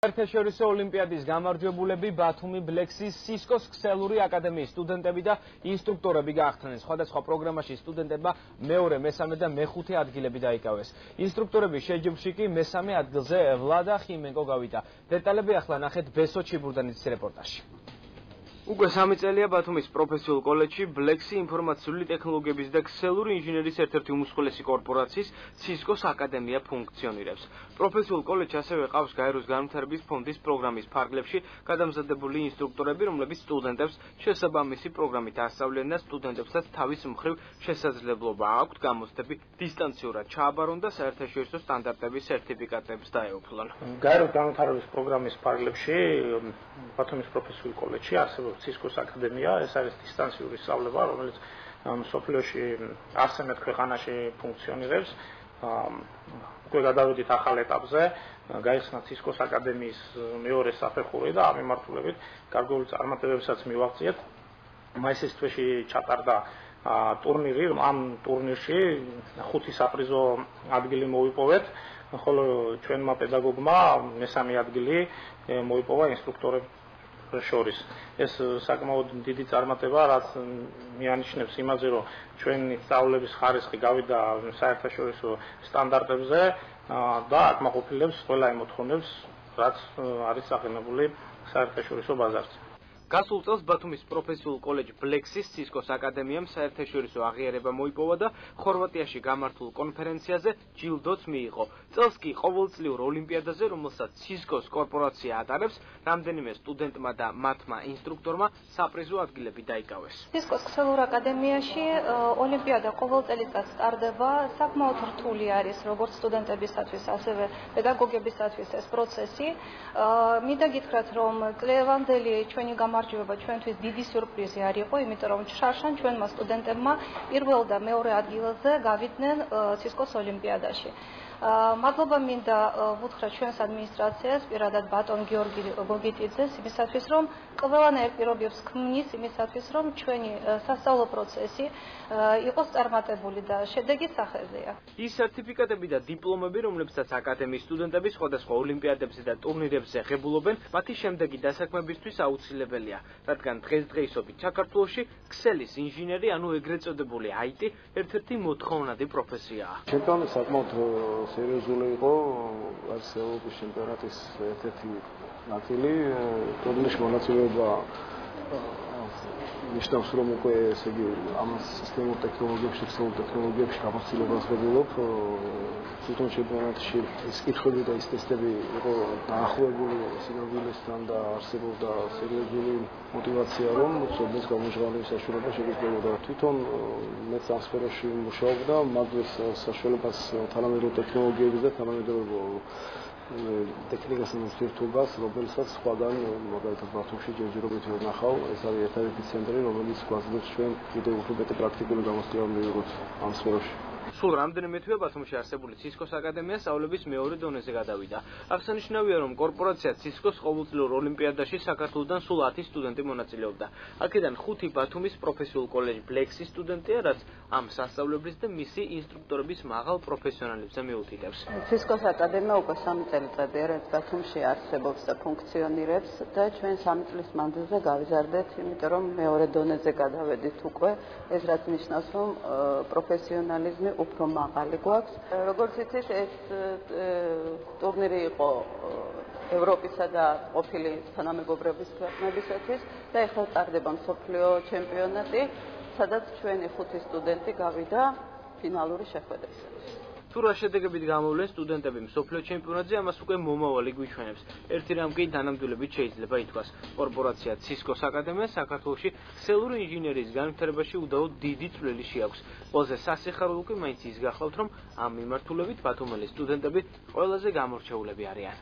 საერთაშორისო ოლიმპიადის გამარჯვებულები ბათუმი ბლექსის სისკოს ქსელური აკადემიის სტუდენტები და ინსტრუქტორები გახდნენ. სხვადასხვა პროგრამაში სტუდენტებმა მეორე, მესამე და მეხუთე ადგილები დაიკავეს. ინსტრუქტორების შეჯიბრში კი მესამე ადგილზე ვლადა ხიმენკო გავიდა. დეტალები ახლა ნახეთ ბესო ჩიბურდანიძის რეპორტაჟში. უკვე 3 წელია ბათუმის პროფესიულ კოლეჯში ბლექსი ინფორმაციული ტექნოლოგიების და ქსელური ინჟინერიის ერთ-ერთი უმსხვილესი კორპორაციის სისკოს აკადემია ფუნქციონირებს. პროფესიულ კოლეჯში ასევე ყავს გაეროს განვითარების ფონდის პროგრამის ფარგლებში გადამზადებული ინსტრუქტორები, რომლებიც სტუდენტებს შესაბამისი პროგრამით ასწავლიან და სტუდენტებსაც თავის მხრივ შესაძლებლობა აქვთ გამოცდები დისტანციურად ჩააბარონ და საერთაშორისო სტანდარტების სერტიფიკატებს დაეუფლონ. გაეროს განვითარების პროგრამის ფარგლებში ბათუმის პროფესიულ კოლეჯში არსებობს სისკოს აკადემია, ეს არის დისტანციური სწავლება, რომელიც მსოფლიოში 100 ქვეყანაში ფუნქციონირებს. უკვე გადავედით ახალ ეტაპზე, გაიხსნა სისკოს აკადემიის მეორე საფეხური და ამ მიმართულებით გარკვეული წარმატებებსაც მივაღწიეთ. მაისის თვეში ჩატარდა ტურნირი, ამ ტურნირში 5 საპრიზო ადგილი მოვიპოვეთ, ხოლო ჩვენმა პედაგოგმა მესამე ადგილი მოიპოვა ინსტრუქტორებს შორის. ეს საკმაოდ დიდი წარმატება, რაც მიანიშნებს იმაზე, რომ ჩვენი სწავლების ხარისხი გავიდა საერთაშორისო სტანდარტებზე და აკმაყოფილებს ყველა იმ მოთხოვნებს, რაც არის აღიარებული საერთაშორისო ბაზარზე. გასულ წელს ბათუმის პროფესიულ კოლეჯ ბლექსის სისკოს აკადემიამ საერთაშორისო აღიარება მოიპოვა და ხორვატიაში გამართულ კონფერენციაზე ჯილდოც მიიღო. წელს კი ყოველწლიურ ოლიმპიადაზე, რომელსაც სისკოს კორპორაცია ატარებს, რამდენიმე სტუდენტმა და მათმა ინსტრუქტორმა საპრიზო ადგილები დაიკავეს. სისკოს ქსელურ აკადემიაში ოლიმპიადა ყოველ წელიწადს ტარდება, საკმაოდ რთული არის როგორც სტუდენტებისათვის, ასევე პედაგოგებისათვის ეს პროცესი. მინდა გითხრათ, რომ წლევანდელი ჩვენი გამარჯვება ჩვენთვის დიდი სიურპრიზი არ იყო, იმიტომ რომ შარშან ჩვენმა სტუდენტებმა პირველ და მეორე ადგილზე გავიდნენ სისკოს ოლიმპიადაში. მადლობა მინდა ვუთხრა ჩვენს ადმინისტრაციას, პირადად ბატონ გიორგი გოგიტიძეს, იმისათვის, რომ ყველანაირ პირობებს ქმნის, იმისათვის, რომ ჩვენი სასწავლო პროცესი იყოს წარმატებული და შედეგი სახეზეა. ის სერტიფიკატები და დიპლომები, რომლებსაც აკადემიის სტუდენტები სხვადასხვა ოლიმპიადებზე და ტურნირებზე ღებულობენ, მათი შემდეგი დასაქმებისთვის აუცილებელია, რადგან დღესდღეობით საქართველოში ქსელის ინჟინერი, ანუ ეგრეთ წოდებული IT, ერთ-ერთი მოთხოვნადი პროფესიაა. ჩემთვის საკმაოდ სერიოზული იყო არის ევროპის ჩემპიონატის ერთ-ერთი ნაწილი. ტურნირში მონაწილეობა ნიშნავს, რომ უკვე ესე იგი ამ სისტემურ ტექნოლოგიებში, ქსელურ ტექნოლოგიებში გამოცდილებას ვღებულობ. თვითონ ჩემპიონატში ის კითხვები და ის ტესტები იყო დაახლოებული სინამდვილესთან და არსებობდა სერიოზული мотивация, რომ ცოდნის გამოჟღავნის საშუალება შეგიძლიებოდა. თვითონ მეც ამ სფეროში მუშაობდა, მაგდროს საშუალებას თანამედროვე ტექნოლოგიების და თანამედროვე ტექნიკასთან ურთიერთობას, რომელსაც სხვაგან მაგალითად ბათუმში ჯერჯერობით ვნახავ, ეს არის ერთადერთი ცენტრი, რომელიც გვაძლევს ჩვენ კიდევ უფრო მეტი პრაქტიკული გამოცდილება მივიღოთ ამ სფეროში. სულ რამდენიმე თვეა ბათუმში არსებული სისკოს აკადემია სწავლების მეორე დონეზე გადავიდა. აღსანიშნავია, რომ კორპორაცია სისკოს ყოველწლიურ ოლიმპიადაში საქართველოსთან სულ 10 სტუდენტი მონაწილეობდა. აქედან 5 ბათუმის პროფესიულ კოლეჯ ბლექსის სტუდენტია, რაც ამ სასწავლებლის და მისი ინსტრუქტორების მაღალ პროფესიონალებზე მიუთითებს. სისკოს აკადემია უკვე 3 წელიწადია, რაც ბათუმში არსებობს და ფუნქციონირებს და ჩვენ 3 წლის მანძილზე გავიზარდეთ, იმიტომ რომ მეორე დონეზე გადავედით უკვე, ეს რაც ნიშნავს, რომ პროფესიონალიზმი უფრო მაღალი გვაქვს. როგორც იცით, ეს ტურნირი იყო ევროპისა და ყოფილი თანამეგობრობის ქვეყნებისათვის და ეხლა ტარდება მსოფლიო ჩემპიონატი, სადაც ჩვენი 5 სტუდენტი გავიდა ფინალური შეხვედრისათვის. თუ რა შედეგებით გამოვლენ სტუდენტები მსოფლიო ჩემპიონატზე, ამას უკვე მომავალი გვიჩვენებს. ერთი რამ კი თანამდებობით შეიძლება ითქვას. კორპორაცია სისკოს აკადემია საქართველოში ქსელური ინჟინერიის განვითარებაში უდაოდ დიდი წვლილი შეაქვს. ყველაზე სასიხარულო კი მაინც ის გახლავთ, რომ ამ მიმართულებით ბათუმელი სტუდენტები ყველაზე გამორჩეულები არიან.